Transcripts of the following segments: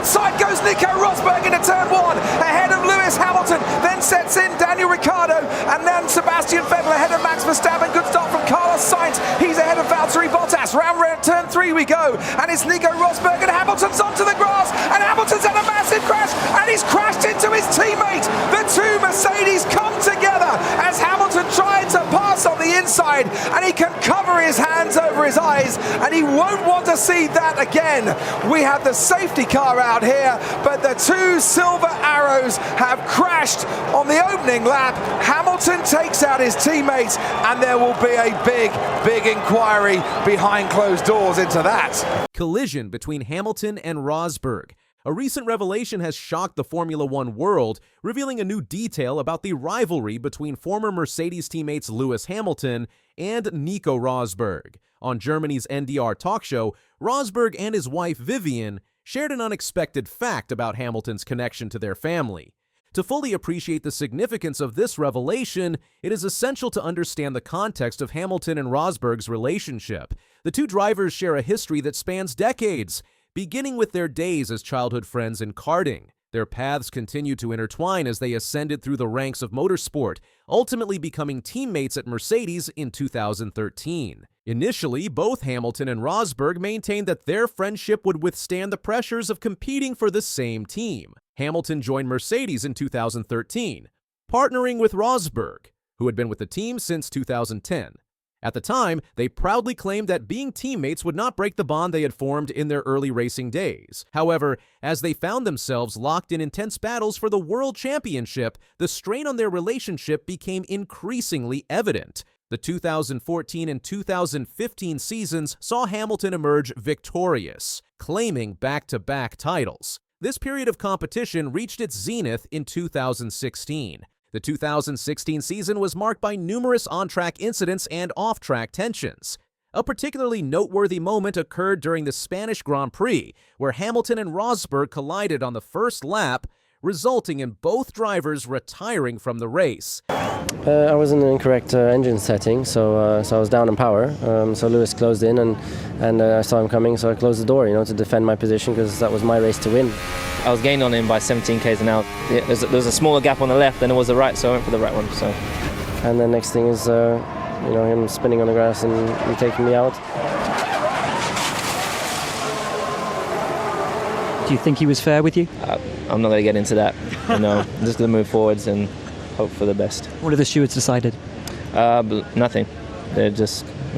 outside goes Nico Rosberg into turn one, ahead of Lewis Hamilton, then sets in Daniel Ricciardo, and then Sebastian Vettel ahead of Max Verstappen. Good start from Carlos Sainz, he's ahead of Valtteri Bottas. Round turn three we go, and it's Nico Rosberg, and Hamilton's onto the grass, and Hamilton's had a massive crash, and he's crashed into his teammate. The two Mercedes come together as Hamilton tried to pass on the inside, and he can cover his hands over his eyes, and he won't want to see that again. We have the safety car out here, but the two silver arrows have crashed on the opening lap. Hamilton takes out his teammates, and there will be a big inquiry behind closed doors into that. Collision between Hamilton and Rosberg. A recent revelation has shocked the Formula One world, revealing a new detail about the rivalry between former Mercedes teammates Lewis Hamilton and Nico Rosberg. On Germany's NDR Talkshow, Rosberg and his wife Vivian shared an unexpected fact about Hamilton's connection to their family. To fully appreciate the significance of this revelation, it is essential to understand the context of Hamilton and Rosberg's relationship. The two drivers share a history that spans decades, beginning with their days as childhood friends in karting. Their paths continued to intertwine as they ascended through the ranks of motorsport, ultimately becoming teammates at Mercedes in 2013. Initially, both Hamilton and Rosberg maintained that their friendship would withstand the pressures of competing for the same team. Hamilton joined Mercedes in 2013, partnering with Rosberg, who had been with the team since 2010. At the time, they proudly claimed that being teammates would not break the bond they had formed in their early racing days. However, as they found themselves locked in intense battles for the World Championship, the strain on their relationship became increasingly evident. The 2014 and 2015 seasons saw Hamilton emerge victorious, claiming back-to-back titles. This period of competition reached its zenith in 2016. The 2016 season was marked by numerous on-track incidents and off-track tensions. A particularly noteworthy moment occurred during the Spanish Grand Prix, where Hamilton and Rosberg collided on the first lap, resulting in both drivers retiring from the race. I was in the incorrect engine setting, so I was down in power. So Lewis closed in, and I saw him coming, so I closed the door, to defend my position, because that was my race to win. I was gaining on him by 17 k's an hour. Yeah, there was a smaller gap on the left than it was the right, so I went for the right one. So. And then next thing is, him spinning on the grass and taking me out. Do you think he was fair with you? I'm not going to get into that. I'm just going to move forwards and hope for the best. What have the stewards decided? Nothing. They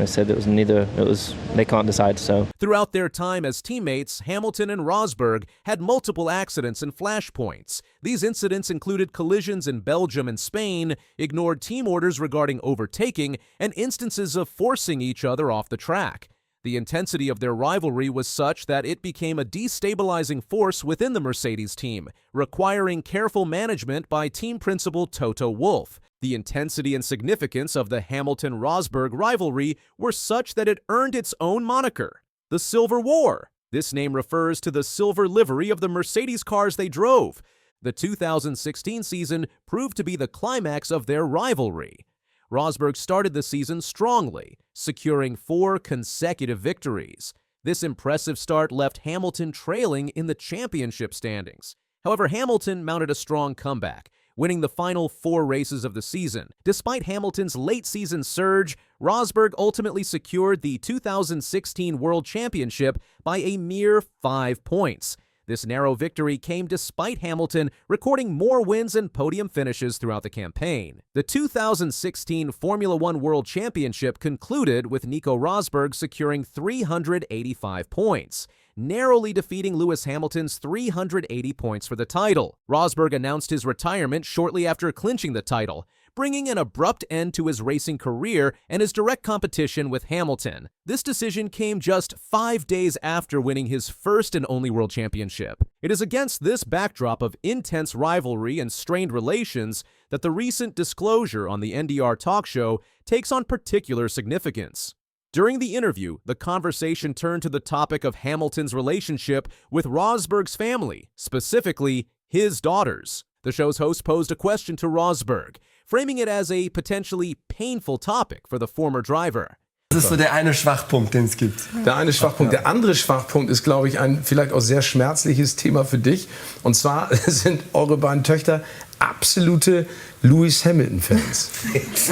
said they can't decide, so. Throughout their time as teammates, Hamilton and Rosberg had multiple accidents and flashpoints. These incidents included collisions in Belgium and Spain, ignored team orders regarding overtaking, and instances of forcing each other off the track. The intensity of their rivalry was such that it became a destabilizing force within the Mercedes team, requiring careful management by team principal Toto Wolff. The intensity and significance of the Hamilton-Rosberg rivalry were such that it earned its own moniker, the Silver War. This name refers to the silver livery of the Mercedes cars they drove. The 2016 season proved to be the climax of their rivalry. Rosberg started the season strongly, securing 4 consecutive victories. This impressive start left Hamilton trailing in the championship standings. However, Hamilton mounted a strong comeback, winning the final 4 races of the season. Despite Hamilton's late-season surge, Rosberg ultimately secured the 2016 World Championship by a mere 5 points. This narrow victory came despite Hamilton recording more wins and podium finishes throughout the campaign. The 2016 Formula One World Championship concluded with Nico Rosberg securing 385 points, narrowly defeating Lewis Hamilton's 380 points for the title. Rosberg announced his retirement shortly after clinching the title, bringing an abrupt end to his racing career and his direct competition with Hamilton. This decision came just 5 days after winning his first and only world championship. It is against this backdrop of intense rivalry and strained relations that the recent disclosure on the NDR Talkshow takes on particular significance. During the interview, the conversation turned to the topic of Hamilton's relationship with Rosberg's family, specifically his daughters. The show's host posed a question to Rosberg, framing it as a potentially painful topic for the former driver. Das ist so der eine Schwachpunkt, den es gibt. Der eine Schwachpunkt. Der andere Schwachpunkt ist, glaube ich, ein vielleicht auch sehr schmerzliches Thema für dich. Und zwar sind eure beiden Töchter absolute Lewis Hamilton-Fans.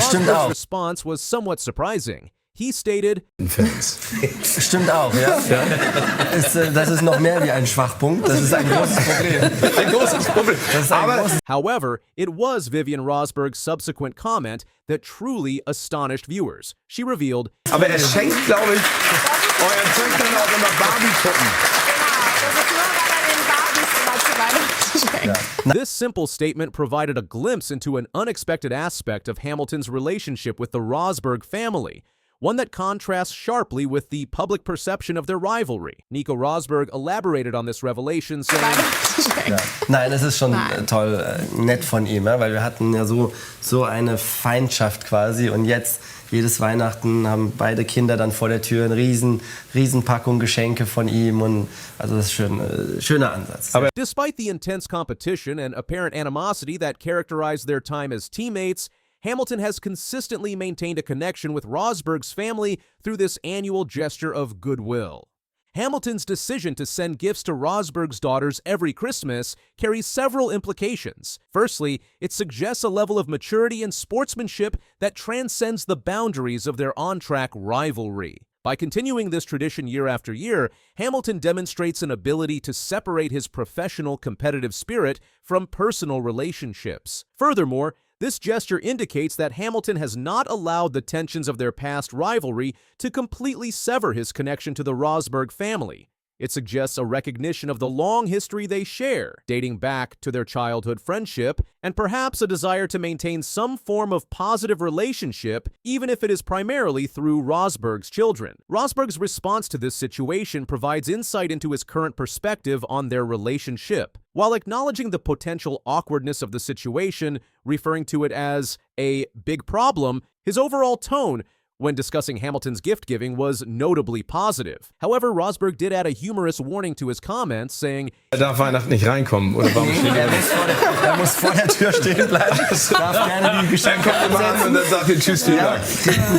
Stimmt auch. Response was somewhat surprising. He stated, Stimmt auch, ja. Das ist noch mehr wie ein Schwachpunkt. Das ist ein großes Problem. Ein großes Problem. Aber however, it was Vivian Rosberg's subsequent comment that truly astonished viewers. She revealed, er schenkt, glaube ich, euren Töchtern auch immer Barbie-Puppen. This simple statement provided a glimpse into an unexpected aspect of Hamilton's relationship with the Rosberg family, one that contrasts sharply with the public perception of their rivalry. Nico Rosberg elaborated on this revelation, saying, Nein, es ist schon toll, nett von ihm, ja, weil wir hatten ja so eine Feindschaft quasi und jetzt jedes Weihnachten haben beide Kinder dann vor der Tür eine riesen Packung Geschenke von ihm und also das ist schöner Ansatz. Aber despite the intense competition and apparent animosity that characterized their time as teammates, Hamilton has consistently maintained a connection with Rosberg's family through this annual gesture of goodwill. Hamilton's decision to send gifts to Rosberg's daughters every Christmas carries several implications. Firstly, it suggests a level of maturity and sportsmanship that transcends the boundaries of their on-track rivalry. By continuing this tradition year after year, Hamilton demonstrates an ability to separate his professional competitive spirit from personal relationships. Furthermore, this gesture indicates that Hamilton has not allowed the tensions of their past rivalry to completely sever his connection to the Rosberg family. It suggests a recognition of the long history they share, dating back to their childhood friendship, and perhaps a desire to maintain some form of positive relationship, even if it is primarily through Rosberg's children. Rosberg's response to this situation provides insight into his current perspective on their relationship. While acknowledging the potential awkwardness of the situation, referring to it as a big problem, his overall tone when discussing Hamilton's gift-giving was notably positive. However, Rosberg did add a humorous warning to his comments, saying, darf Weihnachten nicht reinkommen, oder warum steht Er muss vor der Tür stehen bleiben. Darf gerne die Geschenke und dann sagt ihr Tschüss, vielen Dank.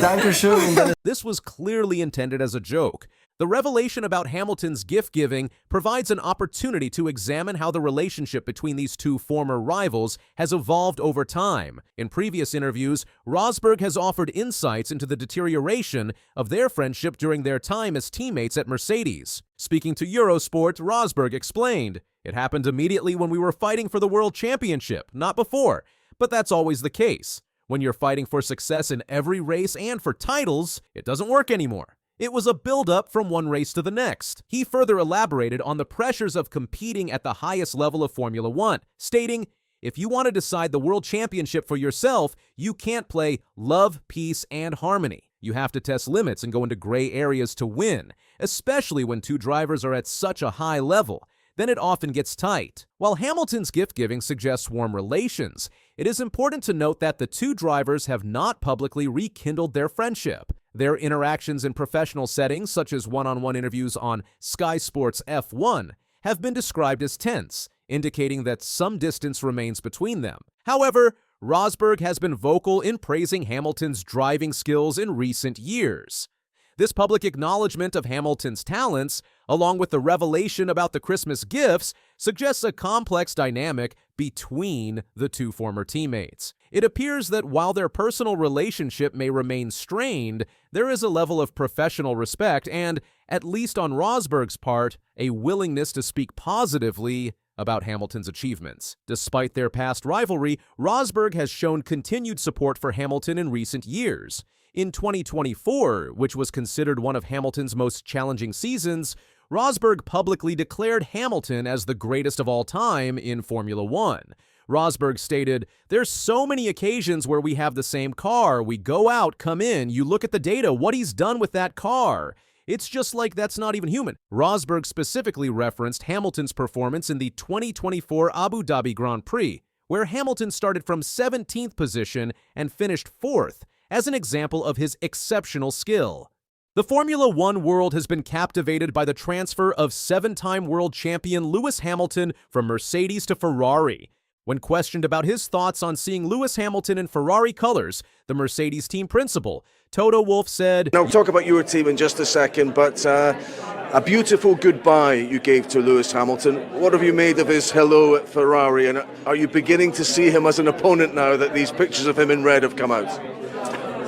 Dankeschön. Und dann This was clearly intended as a joke. The revelation about Hamilton's gift-giving provides an opportunity to examine how the relationship between these two former rivals has evolved over time. In previous interviews, Rosberg has offered insights into the deterioration of their friendship during their time as teammates at Mercedes. Speaking to Eurosport, Rosberg explained, "It happened immediately when we were fighting for the World Championship, not before. But that's always the case. When you're fighting for success in every race and for titles, it doesn't work anymore. It was a build-up from one race to the next." He further elaborated on the pressures of competing at the highest level of Formula One, stating, "If you want to decide the world championship for yourself, you can't play love, peace, and harmony. You have to test limits and go into gray areas to win, especially when two drivers are at such a high level. Then it often gets tight." While Hamilton's gift-giving suggests warm relations, it is important to note that the two drivers have not publicly rekindled their friendship. Their interactions in professional settings, such as one-on-one interviews on Sky Sports F1, have been described as tense, indicating that some distance remains between them. However, Rosberg has been vocal in praising Hamilton's driving skills in recent years. This public acknowledgement of Hamilton's talents, along with the revelation about the Christmas gifts, suggests a complex dynamic between the two former teammates. It appears that while their personal relationship may remain strained, there is a level of professional respect and, at least on Rosberg's part, a willingness to speak positively about Hamilton's achievements. Despite their past rivalry, Rosberg has shown continued support for Hamilton in recent years. In 2024, which was considered one of Hamilton's most challenging seasons, Rosberg publicly declared Hamilton as the greatest of all time in Formula One. Rosberg stated, "There's so many occasions where we have the same car. We go out, come in, you look at the data, what he's done with that car. It's just like that's not even human." Rosberg specifically referenced Hamilton's performance in the 2024 Abu Dhabi Grand Prix, where Hamilton started from 17th position and finished 4th, as an example of his exceptional skill. The Formula One world has been captivated by the transfer of seven-time world champion Lewis Hamilton from Mercedes to Ferrari. When questioned about his thoughts on seeing Lewis Hamilton in Ferrari colors, the Mercedes team principal, Toto Wolff, said, "Now, talk about your team in just a second, but a beautiful goodbye you gave to Lewis Hamilton. What have you made of his hello at Ferrari, and are you beginning to see him as an opponent now that these pictures of him in red have come out?"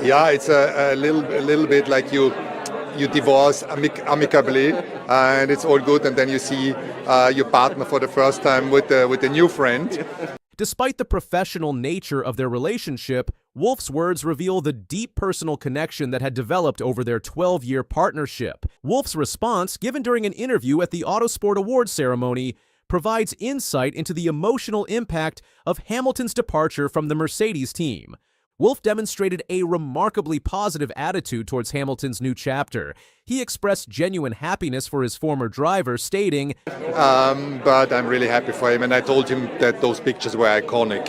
Yeah, it's a little bit like you divorce amicably, and it's all good, and then you see your partner for the first time with a new friend. Despite the professional nature of their relationship, Wolff's words reveal the deep personal connection that had developed over their 12-year partnership. Wolff's response, given during an interview at the Autosport Awards ceremony, provides insight into the emotional impact of Hamilton's departure from the Mercedes team. Wolff demonstrated a remarkably positive attitude towards Hamilton's new chapter. He expressed genuine happiness for his former driver, stating, but I'm really happy for him, and I told him that those pictures were iconic,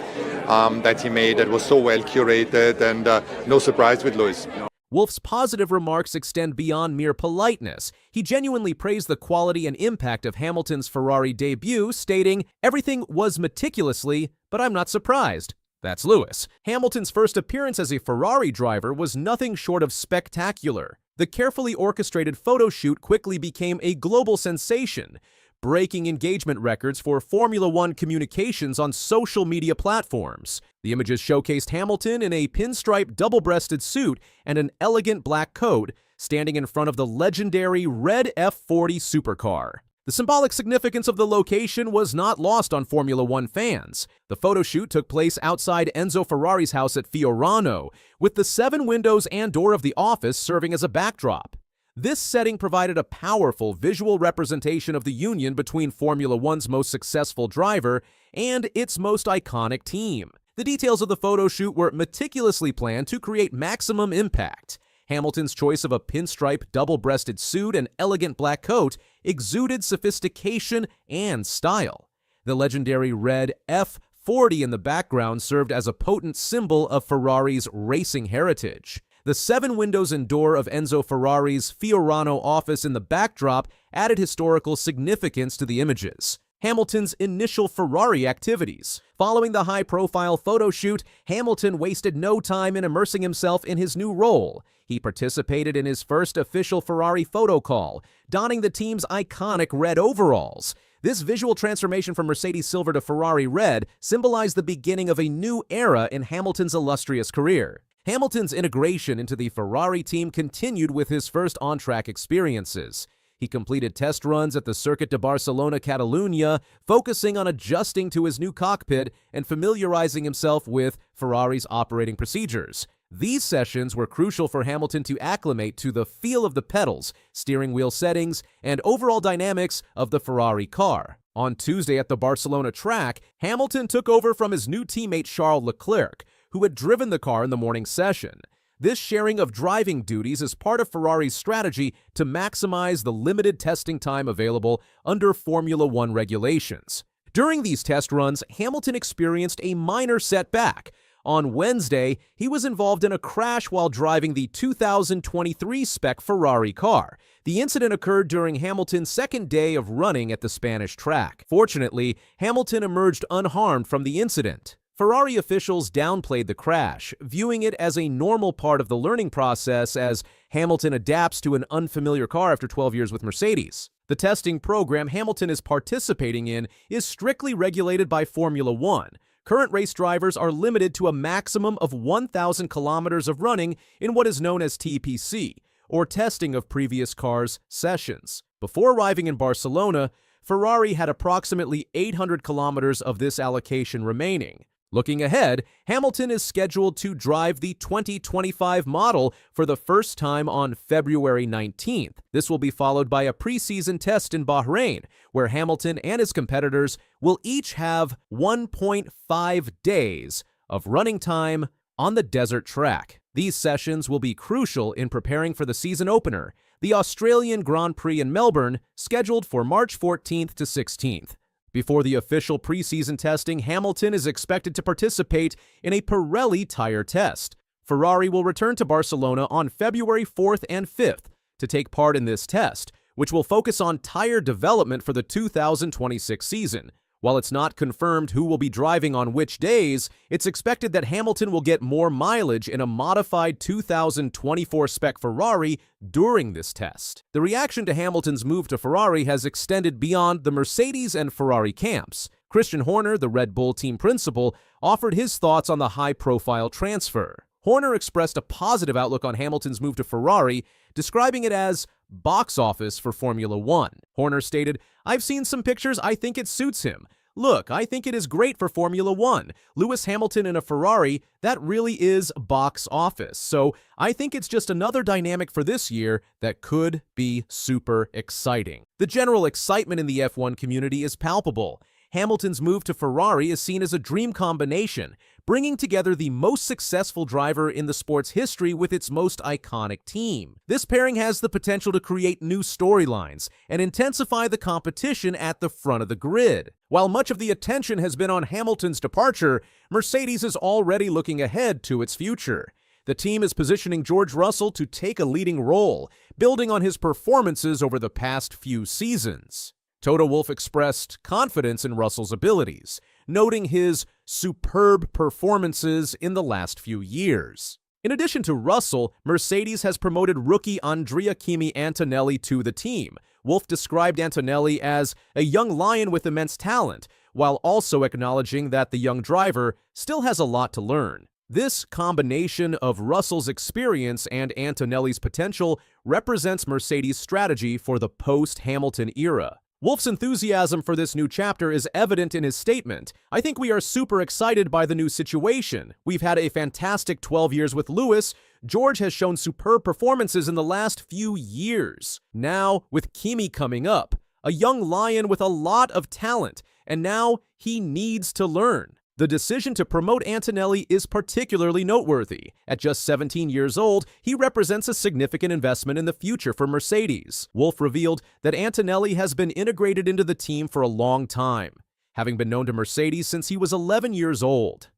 that he made, that was so well curated, and no surprise with Lewis. Wolff's positive remarks extend beyond mere politeness. He genuinely praised the quality and impact of Hamilton's Ferrari debut, stating, "Everything was meticulously, but I'm not surprised." That's Lewis. Hamilton's first appearance as a Ferrari driver was nothing short of spectacular. The carefully orchestrated photo shoot quickly became a global sensation, breaking engagement records for Formula One communications on social media platforms. The images showcased Hamilton in a pinstripe double-breasted suit and an elegant black coat, standing in front of the legendary red F40 supercar. The symbolic significance of the location was not lost on Formula One fans. The photo shoot took place outside Enzo Ferrari's house at Fiorano, with the 7 windows and door of the office serving as a backdrop. This setting provided a powerful visual representation of the union between Formula One's most successful driver and its most iconic team. The details of the photo shoot were meticulously planned to create maximum impact. Hamilton's choice of a pinstripe double-breasted suit and elegant black coat exuded sophistication and style. The legendary red F40 in the background served as a potent symbol of Ferrari's racing heritage. The 7 windows and door of Enzo Ferrari's Fiorano office in the backdrop added historical significance to the images. Hamilton's initial Ferrari activities. Following the high-profile photo shoot, Hamilton wasted no time in immersing himself in his new role. He participated in his first official Ferrari photo call, donning the team's iconic red overalls. This visual transformation from Mercedes silver to Ferrari red symbolized the beginning of a new era in Hamilton's illustrious career. Hamilton's integration into the Ferrari team continued with his first on-track experiences. He completed test runs at the Circuit de Barcelona Catalunya, focusing on adjusting to his new cockpit and familiarizing himself with Ferrari's operating procedures. These sessions were crucial for Hamilton to acclimate to the feel of the pedals, steering wheel settings, and overall dynamics of the Ferrari car. On Tuesday at the Barcelona track, Hamilton took over from his new teammate Charles Leclerc, who had driven the car in the morning session. This sharing of driving duties is part of Ferrari's strategy to maximize the limited testing time available under Formula One regulations. During these test runs, Hamilton experienced a minor setback. On Wednesday, he was involved in a crash while driving the 2023 spec Ferrari car. The incident occurred during Hamilton's second day of running at the Spanish track. Fortunately, Hamilton emerged unharmed from the incident. Ferrari officials downplayed the crash, viewing it as a normal part of the learning process as Hamilton adapts to an unfamiliar car after 12 years with Mercedes. The testing program Hamilton is participating in is strictly regulated by Formula One. Current race drivers are limited to a maximum of 1,000 kilometers of running in what is known as TPC, or testing of previous cars' sessions. Before arriving in Barcelona, Ferrari had approximately 800 kilometers of this allocation remaining. Looking ahead, Hamilton is scheduled to drive the 2025 model for the first time on February 19th. This will be followed by a preseason test in Bahrain, where Hamilton and his competitors will each have 1.5 days of running time on the desert track. These sessions will be crucial in preparing for the season opener, the Australian Grand Prix in Melbourne, scheduled for March 14th to 16th. Before the official preseason testing, Hamilton is expected to participate in a Pirelli tire test. Ferrari will return to Barcelona on February 4th and 5th to take part in this test, which will focus on tire development for the 2026 season. While it's not confirmed who will be driving on which days, it's expected that Hamilton will get more mileage in a modified 2024 spec Ferrari during this test. The reaction to Hamilton's move to Ferrari has extended beyond the Mercedes and Ferrari camps. Christian Horner, the Red Bull team principal, offered his thoughts on the high-profile transfer. Horner expressed a positive outlook on Hamilton's move to Ferrari, describing it as box office for Formula One. Horner stated, "I've seen some pictures, I think it suits him. Look, I think it is great for Formula One. Lewis Hamilton in a Ferrari, that really is box office. So I think it's just another dynamic for this year that could be super exciting." The general excitement in the F1 community is palpable. Hamilton's move to Ferrari is seen as a dream combination, bringing together the most successful driver in the sport's history with its most iconic team. This pairing has the potential to create new storylines and intensify the competition at the front of the grid. While much of the attention has been on Hamilton's departure, Mercedes is already looking ahead to its future. The team is positioning George Russell to take a leading role, building on his performances over the past few seasons. Toto Wolff expressed confidence in Russell's abilities, noting his superb performances in the last few years. In addition to Russell, Mercedes has promoted rookie Andrea Kimi Antonelli to the team. Wolff described Antonelli as a young lion with immense talent, while also acknowledging that the young driver still has a lot to learn. This combination of Russell's experience and Antonelli's potential represents Mercedes' strategy for the post-Hamilton era. Wolff's enthusiasm for this new chapter is evident in his statement. "I think we are super excited by the new situation. We've had a fantastic 12 years with Lewis. George has shown superb performances in the last few years. Now, with Kimi coming up, a young lion with a lot of talent, and now he needs to learn." The decision to promote Antonelli is particularly noteworthy. At just 17 years old, he represents a significant investment in the future for Mercedes. Wolff revealed that Antonelli has been integrated into the team for a long time, having been known to Mercedes since he was 11 years old.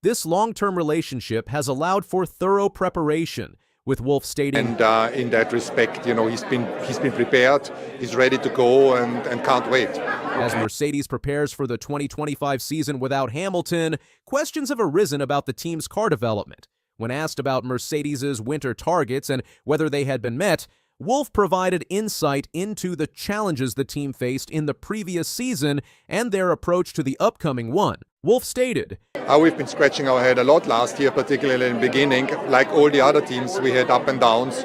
This long-term relationship has allowed for thorough preparation, with Wolff stating, And in that respect, he's been prepared, he's ready to go, and can't wait. As Mercedes prepares for the 2025 season without Hamilton, questions have arisen about the team's car development. When asked about Mercedes' winter targets and whether they had been met, Wolff provided insight into the challenges the team faced in the previous season and their approach to the upcoming one. Wolff stated, We've been scratching our head a lot last year, particularly in the beginning. Like all the other teams, we had up and downs,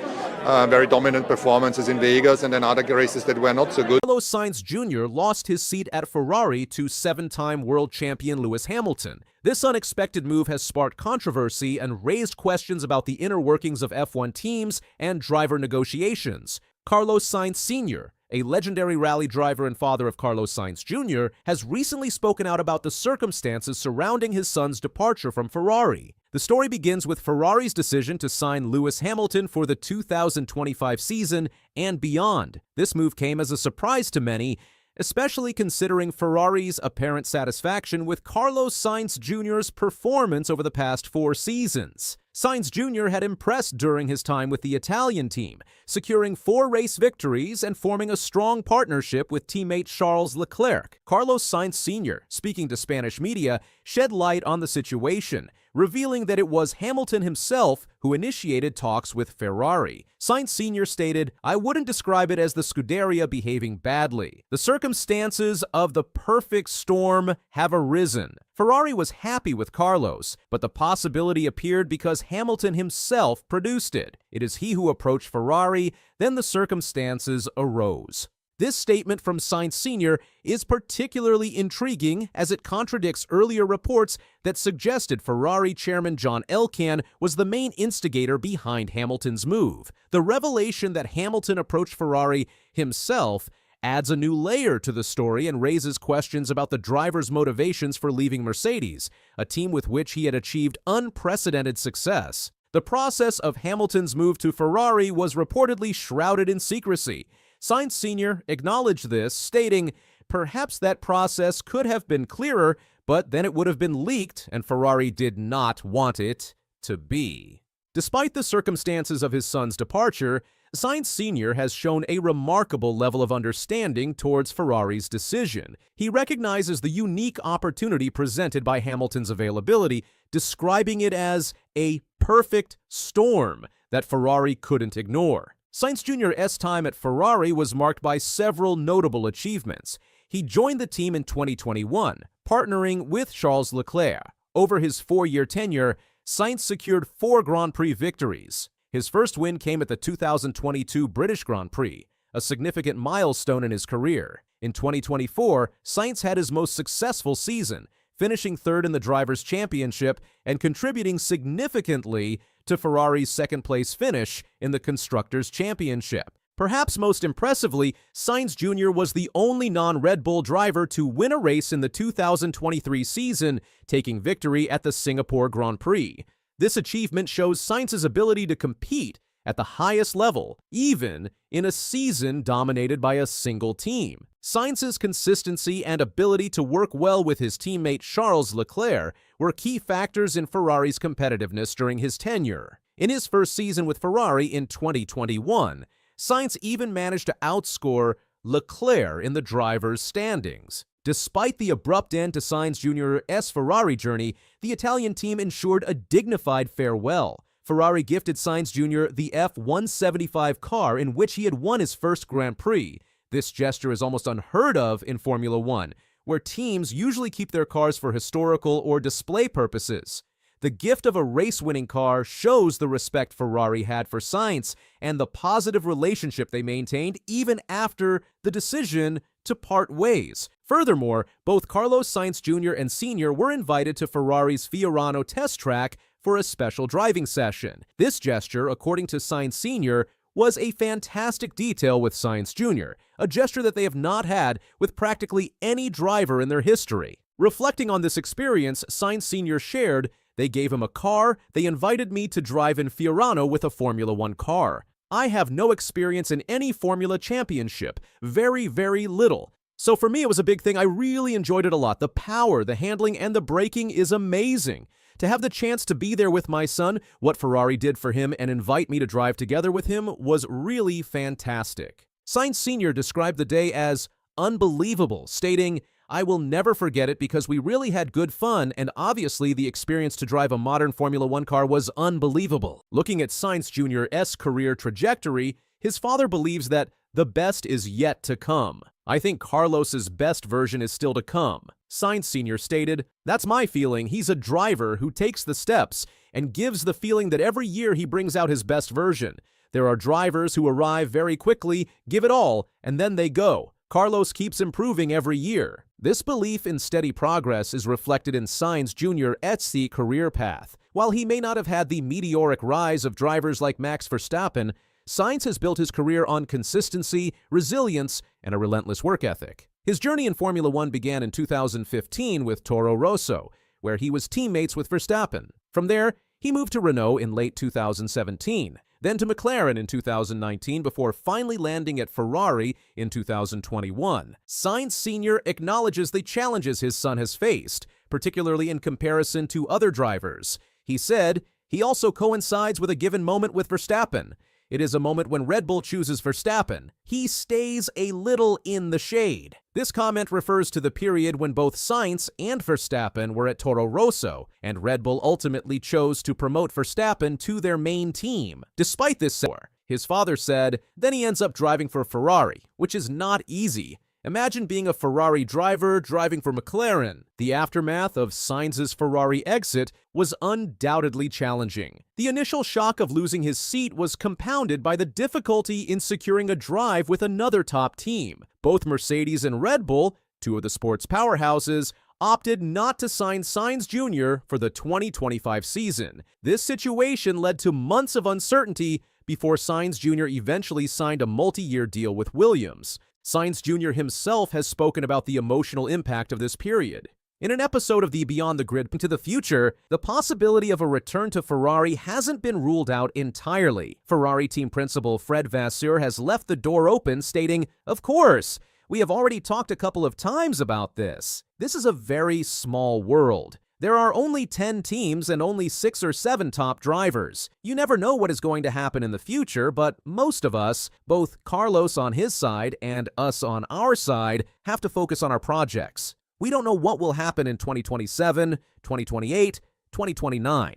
very dominant performances in Vegas and then other races that were not so good. Carlos Sainz Jr. lost his seat at Ferrari to seven-time world champion Lewis Hamilton. This unexpected move has sparked controversy and raised questions about the inner workings of F1 teams and driver negotiations. Carlos Sainz Sr., a legendary rally driver and father of Carlos Sainz Jr., has recently spoken out about the circumstances surrounding his son's departure from Ferrari. The story begins with Ferrari's decision to sign Lewis Hamilton for the 2025 season and beyond. This move came as a surprise to many, especially considering Ferrari's apparent satisfaction with Carlos Sainz Jr.'s performance over the past 4 seasons. Sainz Jr. had impressed during his time with the Italian team, securing 4 race victories and forming a strong partnership with teammate Charles Leclerc. Carlos Sainz Sr., speaking to Spanish media, shed light on the situation, revealing that it was Hamilton himself who initiated talks with Ferrari. Sainz Sr. stated, "I wouldn't describe it as the Scuderia behaving badly. The circumstances of the perfect storm have arisen. Ferrari was happy with Carlos, but the possibility appeared because Hamilton himself produced it. It is he who approached Ferrari, then the circumstances arose." This statement from Sainz Sr. is particularly intriguing as it contradicts earlier reports that suggested Ferrari chairman John Elkann was the main instigator behind Hamilton's move. The revelation that Hamilton approached Ferrari himself adds a new layer to the story and raises questions about the driver's motivations for leaving Mercedes, a team with which he had achieved unprecedented success. The process of Hamilton's move to Ferrari was reportedly shrouded in secrecy. Sainz Sr. acknowledged this, stating, "Perhaps that process could have been clearer, but then it would have been leaked, and Ferrari did not want it to be." Despite the circumstances of his son's departure, Sainz Sr. has shown a remarkable level of understanding towards Ferrari's decision. He recognizes the unique opportunity presented by Hamilton's availability, describing it as a perfect storm that Ferrari couldn't ignore. Sainz Jr.'s time at Ferrari was marked by several notable achievements. He joined the team in 2021, partnering with Charles Leclerc. Over his 4-year tenure, Sainz secured 4 Grand Prix victories. His first win came at the 2022 British Grand Prix, a significant milestone in his career. In 2024, Sainz had his most successful season, finishing 3rd in the Drivers' Championship and contributing significantly to Ferrari's second-place finish in the Constructors' Championship. Perhaps most impressively, Sainz Jr. was the only non-Red Bull driver to win a race in the 2023 season, taking victory at the Singapore Grand Prix. This achievement shows Sainz's ability to compete at the highest level, even in a season dominated by a single team. Sainz's consistency and ability to work well with his teammate Charles Leclerc were key factors in Ferrari's competitiveness during his tenure. In his first season with Ferrari in 2021, Sainz even managed to outscore Leclerc in the drivers' standings. Despite the abrupt end to Sainz Jr.'s Ferrari journey, the Italian team ensured a dignified farewell. Ferrari gifted Sainz Jr. the F175 car in which he had won his first Grand Prix. This gesture is almost unheard of in Formula One, where teams usually keep their cars for historical or display purposes. The gift of a race-winning car shows the respect Ferrari had for Sainz and the positive relationship they maintained even after the decision to part ways. Furthermore, both Carlos Sainz Jr. and Sr. were invited to Ferrari's Fiorano test track for a special driving session. This gesture, according to Sainz Sr., was a fantastic detail with Sainz Jr., a gesture that they have not had with practically any driver in their history. Reflecting on this experience, Sainz Sr. shared, "They gave him a car, they invited me to drive in Fiorano with a Formula One car. I have no experience in any Formula Championship, very, very little. So for me, it was a big thing. I really enjoyed it a lot. The power, the handling, and the braking is amazing. To have the chance to be there with my son, what Ferrari did for him, and invite me to drive together with him was really fantastic." Sainz Sr. described the day as unbelievable, stating, "I will never forget it because we really had good fun, and obviously the experience to drive a modern Formula One car was unbelievable." Looking at Sainz Jr.'s career trajectory, his father believes that the best is yet to come. "I think Carlos's best version is still to come." Sainz Sr. stated, "That's my feeling. He's a driver who takes the steps and gives the feeling that every year he brings out his best version. There are drivers who arrive very quickly, give it all, and then they go. Carlos keeps improving every year." This belief in steady progress is reflected in Sainz Jr.'s career path. While he may not have had the meteoric rise of drivers like Max Verstappen, Sainz has built his career on consistency, resilience, and a relentless work ethic. His journey in Formula One began in 2015 with Toro Rosso, where he was teammates with Verstappen. From there, he moved to Renault in late 2017, then to McLaren in 2019 before finally landing at Ferrari in 2021. Sainz Sr. acknowledges the challenges his son has faced, particularly in comparison to other drivers. He said, "He also coincides with a given moment with Verstappen. It is a moment when Red Bull chooses Verstappen. He stays a little in the shade." This comment refers to the period when both Sainz and Verstappen were at Toro Rosso, and Red Bull ultimately chose to promote Verstappen to their main team. Despite this, his father said, "Then he ends up driving for Ferrari, which is not easy. Imagine being a Ferrari driver driving for McLaren." The aftermath of Sainz's Ferrari exit was undoubtedly challenging. The initial shock of losing his seat was compounded by the difficulty in securing a drive with another top team. Both Mercedes and Red Bull, two of the sport's powerhouses, opted not to sign Sainz Jr. for the 2025 season. This situation led to months of uncertainty before Sainz Jr. eventually signed a multi-year deal with Williams. Sainz Jr. himself has spoken about the emotional impact of this period. In an episode of the Beyond the Grid into the future, the possibility of a return to Ferrari hasn't been ruled out entirely. Ferrari team principal Fred Vasseur has left the door open, stating, "Of course, we have already talked a couple of times about this. This is a very small world. There are only 10 teams and only 6 or 7 top drivers. You never know what is going to happen in the future, but most of us, both Carlos on his side and us on our side, have to focus on our projects. We don't know what will happen in 2027, 2028, 2029.